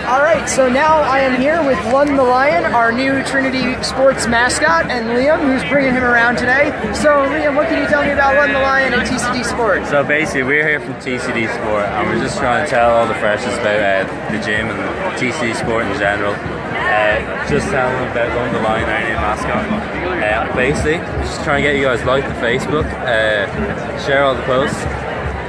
All right, so now I am here with Lunn The Lion, our new Trinity Sports mascot, and Liam, who's bringing him around today. So Liam, what can you tell me about Lunn The Lion and TCD Sport? So basically, we're here from TCD Sport, and we're just trying to tell all the freshers about the gym and TCD Sport in general. Just tell them about Lunn The Lion, our new mascot. Basically, just trying to get you guys like the Facebook, share all the posts.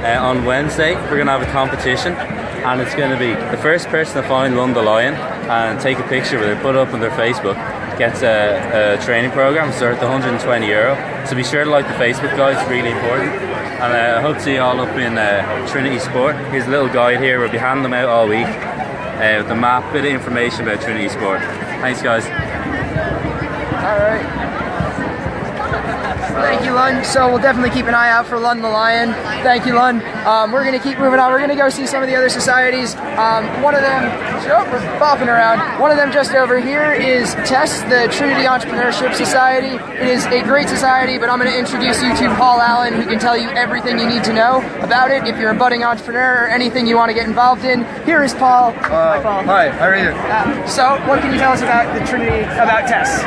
On Wednesday, we're going to have a competition, and it's going to be the first person to find Lunn The Lion and take a picture with it, put it up on their Facebook, gets a training program. Start at €120. So be sure to like the Facebook, guys. It's really important. And I hope to see you all up in Trinity Sport. Here's a little guide here. We'll be handing them out all week with the map, bit of information about Trinity Sport. Thanks, guys. All right. Thank you, Lunn. So we'll definitely keep an eye out for Lunn The Lion. Thank you, Lunn. We're going to keep moving on. We're going to go see some of the other societies. One of them, we're bopping around. One of them just over here is TESS, the Trinity Entrepreneurship Society. It is a great society, but I'm going to introduce you to Paul Allen, who can tell you everything you need to know about it if you're a budding entrepreneur or anything you want to get involved in. Here is Paul. Hi, Paul. Hi, how are you? So what can you tell us about the Trinity, about TESS?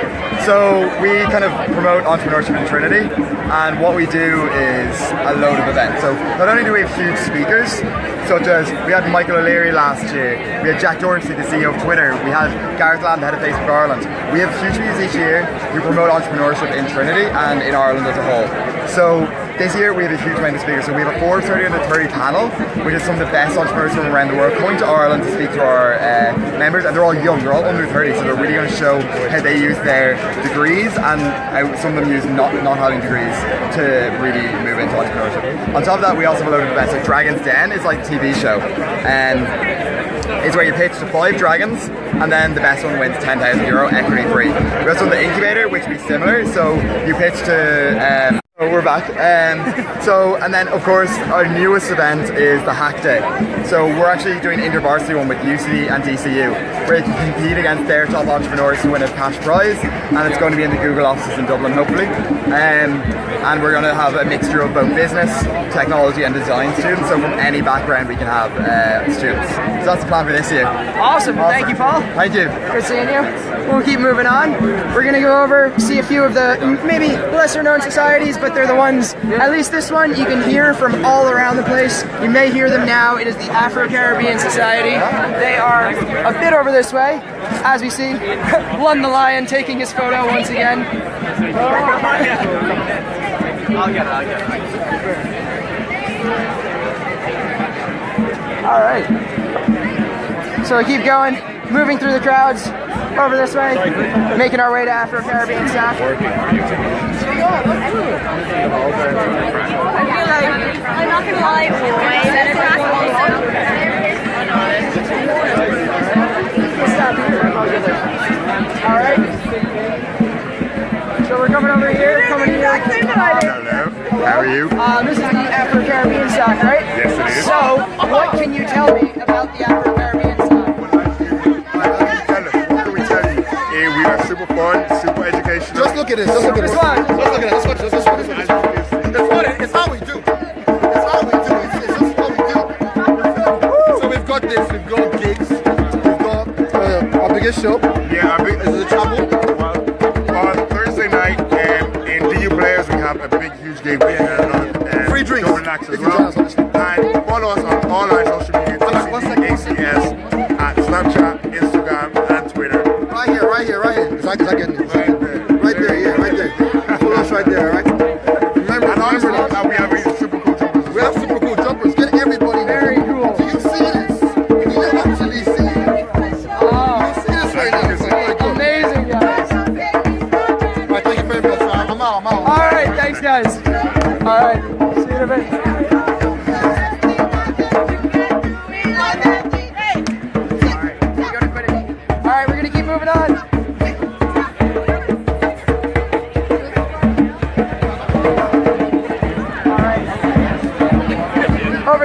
So we kind of promote entrepreneurship in Trinity, and what we do is a load of events. So not only do we have huge speakers, such as we had Michael O'Leary last year, we had Jack Dorsey, the CEO of Twitter, we had Gareth Lamb, the head of Facebook Ireland. We have huge meetings each year. We promote entrepreneurship in Trinity and in Ireland as a whole. So this year we have a huge amount of speakers. So we have a 4:30 and a 30 panel, which is some of the best entrepreneurs from around the world coming to Ireland to speak to our members, and they're all young, they're all under 30, so they're really going to show how they use their degrees, and how some of them use not having degrees to really move into entrepreneurship. On top of that, we also have a load of events. Like Dragon's Den is like a TV show, and it's where you pitch to 5 dragons, and then the best one wins €10,000 equity free. We also have the incubator, which will be similar. So you pitch to oh, we're back. And then of course our newest event is the Hack Day. So we're actually doing an inter-varsity one with UCD and DCU, where you can compete against their top entrepreneurs to win a cash prize, and it's going to be in the Google offices in Dublin, hopefully. And we're going to have a mixture of both business, technology and design students, so from any background we can have students. So that's the plan for this year. Awesome. Thank you, Paul. Thank you. Good seeing you. We'll keep moving on. We're going to go over, see a few of the maybe lesser known societies, but they're the ones, at least this one, you can hear from all around the place. You may hear them now. It is the Afro-Caribbean Society. They are a bit over this way, as we see Lunn The Lion taking his photo once again. I'll get it. All right. So we keep going, moving through the crowds, over this way, making our way to Afro-Caribbean staff. I'm not gonna lie, All right. So we're coming over here, Hello. How are you? This is the Afro-Caribbean staff, right? Yes, it is. So, what can you tell me about the Afro-Caribbean staff? What can we tell you? We are super fun, super educational. Just look at this. Just look at this. This one. Let's look at it. Let's watch this. Let's watch this. It's funny. It's how we do. It's how we do. It's just how we do. So we've got this. We've got gigs. We've got our biggest show. Yeah, our big, Is it the Trouble? on Thursday night in DU Players, we have a big, huge game. We have Free drinks. Don't relax as If you well. join us on And follow us on all our social media. ACS at Snapchat, Instagram, and Twitter. Right here. Is that getting it? Right there. Right there. Yeah, right there. Follow us right there. All right. Remember, And also, remember that. we have really super cool jumpers. We have super cool jumpers. Get everybody. Very cool. Do you see this? Do you actually see it? Oh. You see this right now?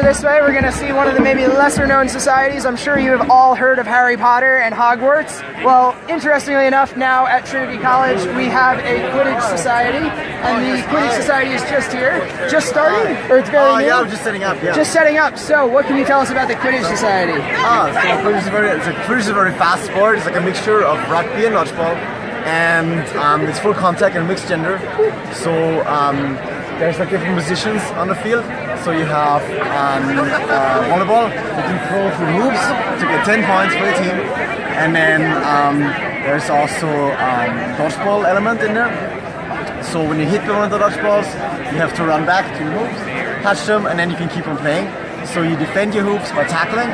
this way, we're going to see one of the maybe lesser known societies. I'm sure you have all heard of Harry Potter and Hogwarts. Well, interestingly enough, now at Trinity College, we have a Quidditch Society, and the Quidditch Society is just here, just starting, or it's very new? Yeah, we're just setting up, yeah. Just setting up. So, what can you tell us about the Quidditch Society? Quidditch is a very fast sport. It's like a mixture of rugby and dodgeball, and it's full contact and mixed gender. So there's like different positions on the field. So you have volleyball, you can throw through hoops to get 10 points for the team, and then there's also dodgeball element in there. So when you hit one of the dodgeballs, you have to run back to the hoops, catch them, and then you can keep on playing. So you defend your hoops by tackling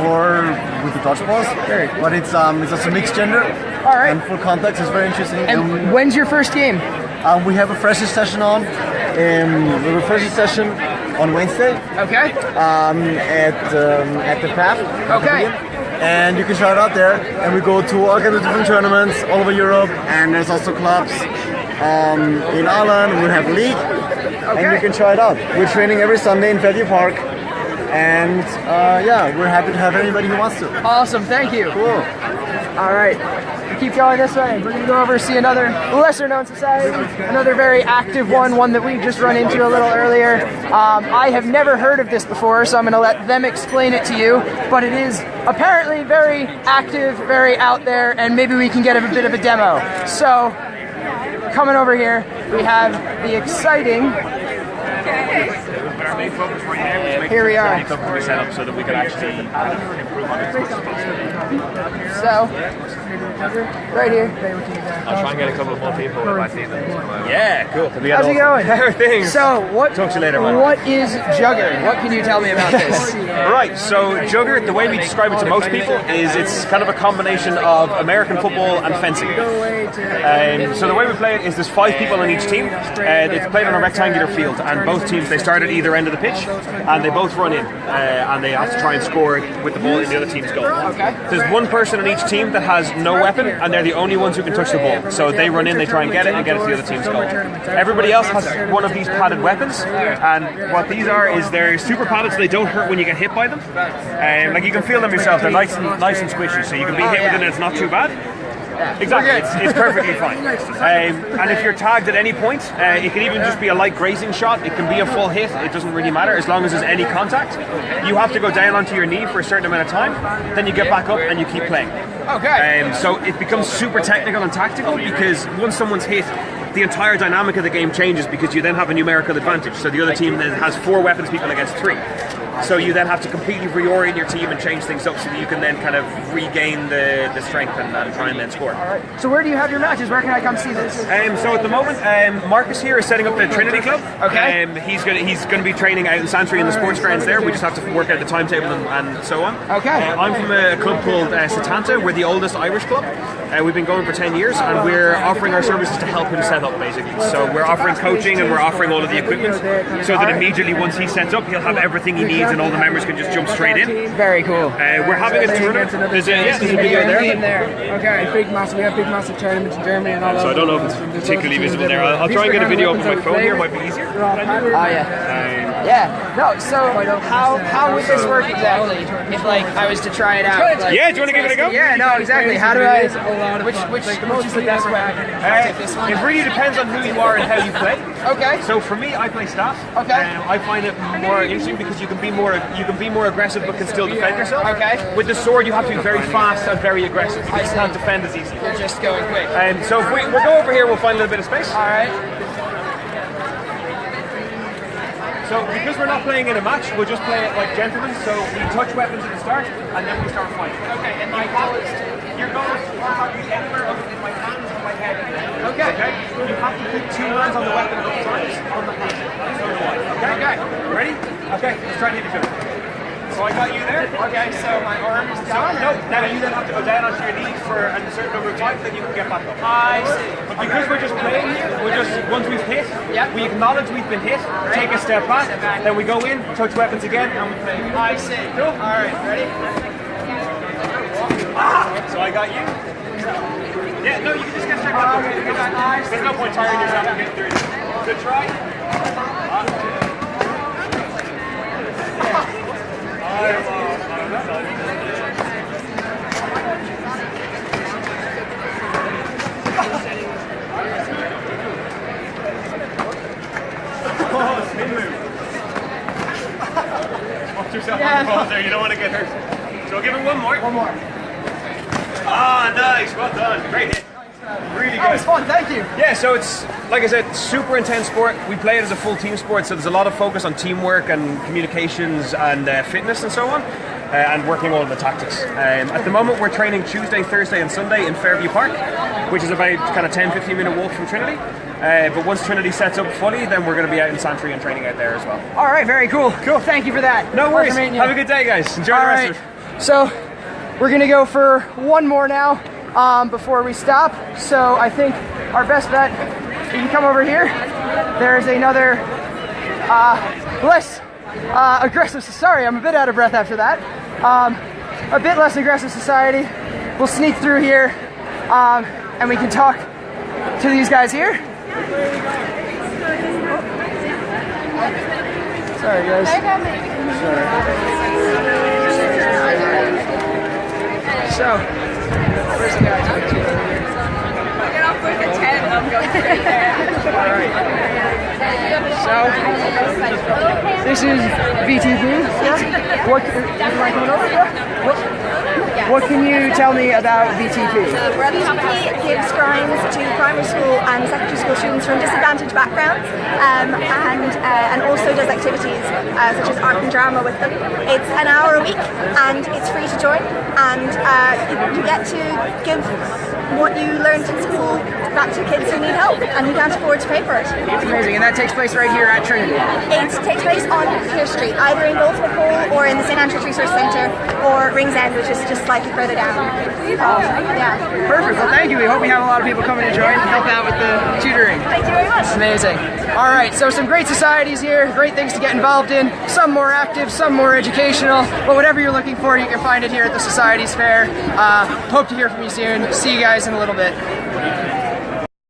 or with the dodgeballs. But it's also mixed gender. All right. And full contact is very interesting. And when's your first game? We have a freshers session on. We have a freshers session on Wednesday. Okay. At the PAF. Okay. And you can try it out there. And we go to all kinds of different tournaments all over Europe. And there's also clubs in Ireland. We have a league. Okay. And you can try it out. We're training every Sunday in Fairview Park. And yeah, we're happy to have anybody who wants to. Awesome, thank you. Cool. All right, keep going this way. We're gonna go over see another lesser known society, another very active one that we just run into a little earlier. I have never heard of this before, so I'm gonna let them explain it to you, but it is apparently very active, very out there, and maybe we can get a bit of a demo. So, coming over here, we have the exciting... Our main focus right now is making Here we are. the club set up so that we can actually improve on it. So, right here. I'll try and get a couple of more people if I see them. Yeah, cool. How's it going? Everything. So, what? Talk to you later, man. What is Jugger? What can you tell me about this? Right, so Jugger, the way we describe it to most people is it's kind of a combination of American football and fencing. So the way we play it is there's 5 people on each team. It's played on a rectangular field, and both teams, they start at either end of the pitch, and they both run in, and they have to try and score with the ball in the other team's goal. Okay. There's one person on each team that has no weapon, and they're the only ones who can touch the ball. So they run in, they try and get it to the other team's goal. Everybody else has one of these padded weapons, and what these are is they're super padded, so they don't hurt when you get hit by them. Like you can feel them yourself, they're nice and squishy, so you can be hit with it and it's not too bad. Exactly, it's perfectly fine. And if you're tagged at any point, it can even just be a light grazing shot, it can be a full hit, it doesn't really matter as long as there's any contact. You have to go down onto your knee for a certain amount of time, then you get back up and you keep playing. Okay. So it becomes super technical and tactical because once someone's hit, the entire dynamic of the game changes because you then have a numerical advantage. So the other team then has 4 weapons people against 3. So you then have to completely reorient your team and change things up so that you can then kind of regain the strength and try and then score. All right. So where do you have your matches? Where can I come see this? So at the moment, Marcus here is setting up the Trinity Club. Okay. He's going to be training out in Santry in the sports grounds there. We just have to work out the timetable and so on. Okay. I'm from a club called Setanta. We're the oldest Irish club. We've been going for 10 years, and we're offering our services to help him set up, basically. So we're offering coaching and we're offering all of the equipment, so that immediately once he sets up, he'll have everything he needs, and all the members can just jump straight in. Very cool. We're having a tournament. There's a video there. Okay. We have big massive tournaments in Germany and all that. So I don't know if it's particularly visible there. I'll try and get a video up on my phone here. It might be easier. Oh yeah. Yeah. No. So how would this work exactly? If like I was to try it out. Like, Yeah. Do you want to give it a go? Yeah. No. Exactly. How do I? Which is the best way? This one. It really depends on who you are and how you play. Okay. So for me, I play staff. Okay. I find it more interesting because you can be more aggressive but can still defend yourself. Okay. With the sword, you have to be very fast and very aggressive because you can't defend as easily. You're just going quick. So if we'll go over here, we'll find a little bit of space. All right. So because we're not playing in a match, we'll just play it like gentlemen. So we touch weapons at the start, and then we start fighting. Okay. And my goal is Your goal is to not be anywhere other than my hands and my head. Okay. You have to keep 2 hands on the weapon at all times on the hand. So do I. Okay. Ready? Okay. Let's try and hit each other. So I got you there. Okay. So my arm is down. No. Now you then have to go down onto your knees for a certain number of times, then you can get back up. I see. But because we're just playing here, once we've hit, Yep. we acknowledge we've been hit, take a step back, then we go in, touch weapons again, and we play. I see. Cool. All right. Ready? So I got you. Yeah, no, you can just get straight back up. There's no point tiring yourself and getting dirty. Good try. Watch yourself on the balls there, you don't want to get hurt. So give it one more. One more. Ah, nice, well done. Great hit. Really good. That was fun, thank you. Yeah, so it's, like I said, super intense sport. We play it as a full team sport, so there's a lot of focus on teamwork and communications and fitness and so on, and working all of the tactics. At the moment, we're training Tuesday, Thursday and Sunday in Fairview Park, which is about kind of 10-15 minute walk from Trinity. But once Trinity sets up fully, then we're going to be out in Santry and training out there as well. All right, very cool. Cool. Thank you for that. No worries. Pleasure meeting you. Have a good day, guys. Enjoy the rest of it. So we're going to go for one more now before we stop. So I think our best bet, you can come over here. There's another less aggressive, sorry, I'm a bit out of breath after that. A bit less aggressive society. We'll sneak through here and we can talk to these guys here. Sorry guys. So, where's the guys? Get off like a 10 and I'm going straight there. Alright. So, this is VTP. What can you tell me about VTP? VTP gives grinds to primary school and secondary school students from disadvantaged backgrounds and also does activities such as art and drama with them. It's an hour a week and it's free to join, and you get to give what you learned in school back to kids who need help and who can't afford to pay for it. It's amazing, and that takes place right here at Trinity. It takes place on Pier Street, either in Golf Hall or in the St Andrews Resource Centre or Rings End, which is just slightly further down. Yeah. Perfect, well thank you. We hope we have a lot of people coming to join and help out with the tutoring. Thank you very much. Amazing. All right, so some great societies here, great things to get involved in, some more active, some more educational, but whatever you're looking for, you can find it here at the Societies Fair. Hope to hear from you soon. See you guys in a little bit.